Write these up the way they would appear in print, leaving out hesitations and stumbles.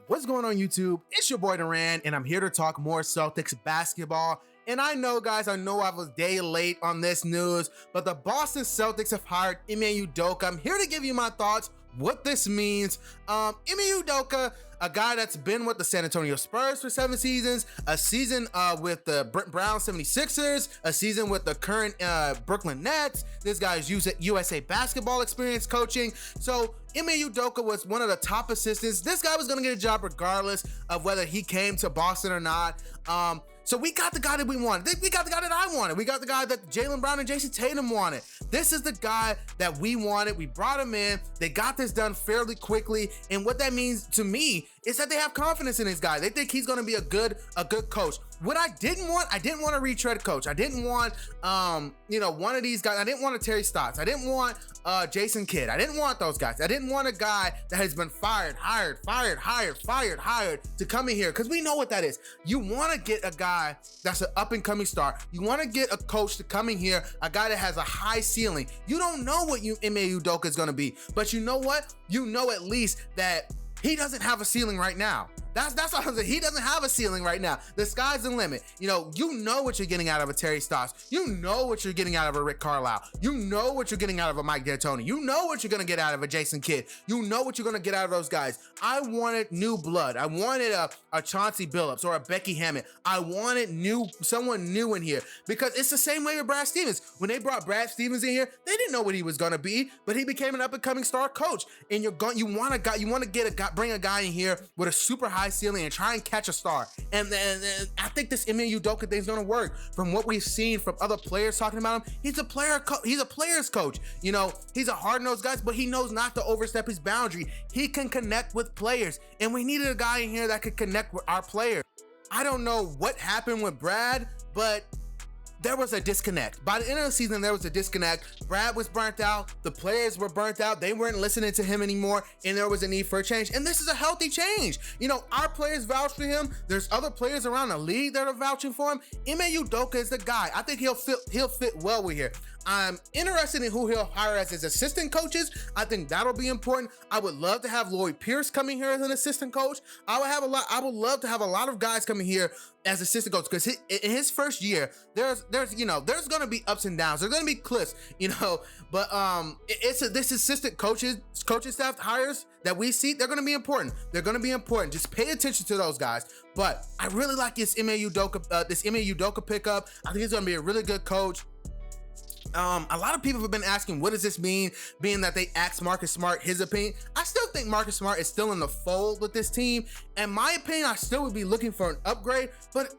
What's going on YouTube? It's your boy Duran, and I'm here to talk more Celtics basketball. And I know, guys, I was a day late on this news, but the Boston Celtics have hired Ime Udoka. I'm here to give you my thoughts, what this means. Ime Udoka, a guy that's been with the San Antonio Spurs for 7 seasons, a season with the Brent Brown 76ers, a season with the current Brooklyn Nets. This guy's USA basketball experience coaching. So Ime Udoka was one of the top assistants. This guy was going to get a job regardless of whether he came to Boston or not. So we got the guy that we wanted. We got the guy that I wanted. We got the guy that Jaylen Brown and Jason Tatum wanted. This is the guy that we wanted. We brought him in. They got this done fairly quickly. And what that means to me is that they have confidence in this guy. They think he's going to be a good coach. What I didn't want a retread coach. I didn't want, one of these guys. I didn't want a Terry Stotts. I didn't want Jason Kidd. I didn't want those guys. I didn't want a guy that has been hired to come in here, because we know what that is. You want to get a guy that's an up-and-coming star. You want to get a coach to come in here, a guy that has a high ceiling. You don't know what Ime Udoka is going to be, but you know what? You know at least that he doesn't have a ceiling right now. That's all I'm saying. He doesn't have a ceiling right now. The sky's the limit. You know what you're getting out of a Terry Stotts. You know what you're getting out of a Rick Carlisle. You know what you're getting out of a Mike D'Antoni. You know what you're going to get out of a Jason Kidd. You know what you're going to get out of those guys. I wanted new blood. I wanted a Chauncey Billups or a Becky Hammond. I wanted someone new in here, because it's the same way with Brad Stevens. When they brought Brad Stevens in here, they didn't know what he was going to be, but he became an up-and-coming star coach. And you want to bring a guy in here with a super high ceiling and try and catch a star. And I think this Ime Udoka thing is going to work. From what we've seen from other players talking about him, he's a player's coach. He's a hard-nosed guy, but he knows not to overstep his boundary. He can connect with players, and we needed a guy in here that could connect with our players. I don't know what happened with Brad, but there was a disconnect. By the end of the season, there was a disconnect. Brad was burnt out. The players were burnt out. They weren't listening to him anymore, and there was a need for a change. And this is a healthy change. Our players vouch for him. There's other players around the league that are vouching for him. Ime Udoka is the guy. I think he'll fit well with here. I'm interested in who he'll hire as his assistant coaches. I think that'll be important. I would love to have Lloyd Pierce coming here as an assistant coach. I would love to have a lot of guys coming here as assistant coach, because in his first year, there's going to be ups and downs. There's going to be cliffs, but this assistant coaching staff hires that we see, they're going to be important. They're going to be important. Just pay attention to those guys. But I really like this Ime Udoka pickup. I think he's going to be a really good coach. A lot of people have been asking, what does this mean, being that they asked Marcus Smart his opinion? I still think Marcus Smart is still in the fold with this team. In my opinion, I still would be looking for an upgrade, but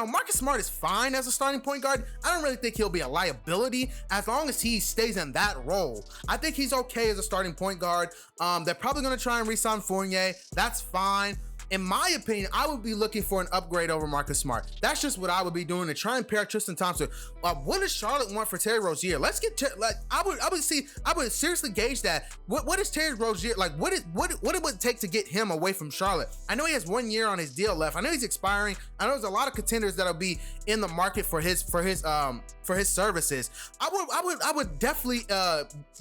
Marcus Smart is fine as a starting point guard. I don't really think he'll be a liability as long as he stays in that role. I think he's okay as a starting point guard. They're probably going to try and re-sign Fournier. That's fine. In my opinion, I would be looking for an upgrade over Marcus Smart. That's just what I would be doing, to try and pair Tristan Thompson. What does Charlotte want for Terry Rozier? Let's get I would seriously gauge that. What is Terry Rozier like? What it would take to get him away from Charlotte? I know he has 1 year on his deal left. I know he's expiring. I know there's a lot of contenders that'll be in the market for his services. I would definitely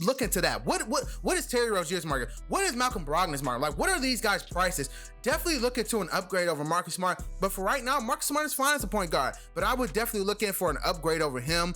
look into that. What is Terry Rozier's market? What is Malcolm Brogdon's market? Like, what are these guys' prices? Definitely look into an upgrade over Marcus Smart. But for right now, Marcus Smart is fine as a point guard. But I would definitely look in for an upgrade over him.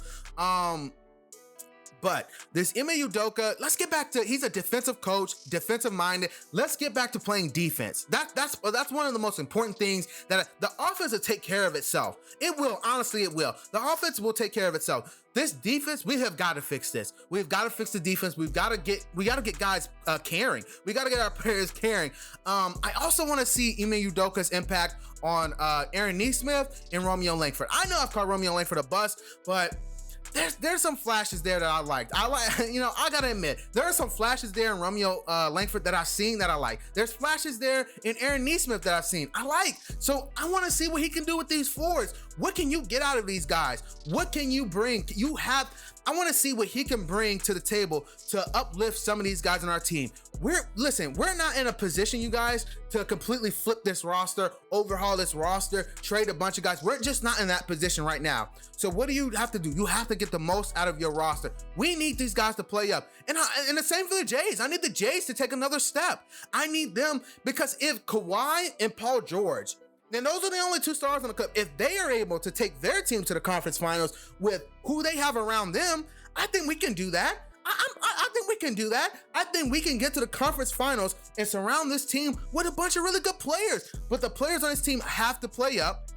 But this Ime Udoka, let's get back to, he's a defensive coach, defensive minded. Let's get back to playing defense. That's one of the most important things, that the offense will take care of itself. It will, honestly, it will. The offense will take care of itself. This defense, we have got to fix this. We've got to fix the defense. We got to get guys caring. We got to get our players caring. I also want to see Ime Udoka's impact on Aaron Nesmith and Romeo Langford. I know I've called Romeo Langford a bust, but there's some flashes there that I liked. I gotta admit, there are some flashes there in Romeo Langford that I've seen that I like. There's flashes there in Aaron Nesmith that I've seen I like. So I want to see what he can do with these forwards. What can you get out of these guys? What can you bring? I want to see what he can bring to the table to uplift some of these guys on our team. We're not in a position, you guys, to completely flip this roster, overhaul this roster, trade a bunch of guys. We're just not in that position right now. So what do you have to do? You have to get the most out of your roster. We need these guys to play up. And the same for the Jays. I need the Jays to take another step. I need them, because if Kawhi and Paul George, and those are the only two stars on the club, if they are able to take their team to the conference finals with who they have around them, I think we can do that. I think we can do that. I think we can get to the conference finals and surround this team with a bunch of really good players. But the players on this team have to play up.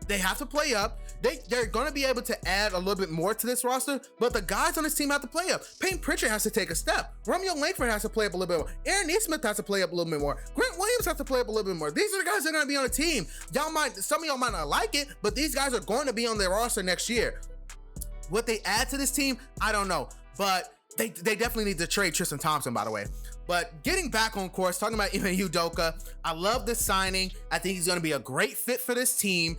They have to play up. They're going to be able to add a little bit more to this roster, but the guys on this team have to play up. Peyton Pritchard has to take a step. Romeo Langford has to play up a little bit more. Aaron Nesmith has to play up a little bit more. Grant Williams has to play up a little bit more. These are the guys that are going to be on the team. Some of y'all might not like it, but these guys are going to be on their roster next year. What they add to this team, I don't know, but they definitely need to trade Tristan Thompson, by the way. But getting back on course, talking about Ime Udoka, I love this signing. I think he's going to be a great fit for this team.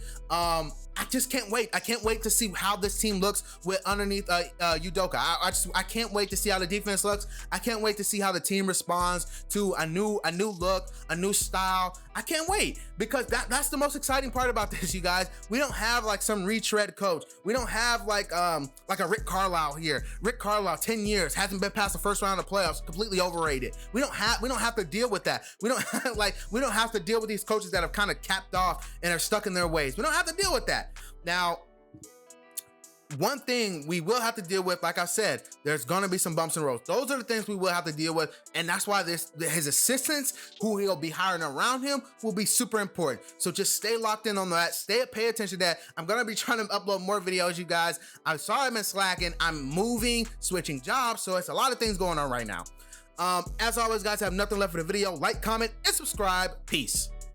I just can't wait. I can't wait to see how this team looks with underneath Udoka. I can't wait to see how the defense looks. I can't wait to see how the team responds to a new look, a new style. I can't wait, because that's the most exciting part about this, you guys. We don't have like some retread coach. We don't have like a Rick Carlisle here. Rick Carlisle, 10 years, hasn't been past the first round of playoffs, completely overrated. We don't have to deal with that. We don't have to deal with these coaches that have kind of capped off and are stuck in their ways. We don't have to deal with that. Now, one thing we will have to deal with, like I said, there's going to be some bumps and roads. Those are the things we will have to deal with, and that's why his assistants, who he'll be hiring around him, will be super important. So just stay locked in on that. Pay attention to that. I'm going to be trying to upload more videos, you guys. I'm sorry I've been slacking. I'm moving, switching jobs, so it's a lot of things going on right now. As always, guys, I have nothing left for the video. Like, comment, and subscribe. Peace.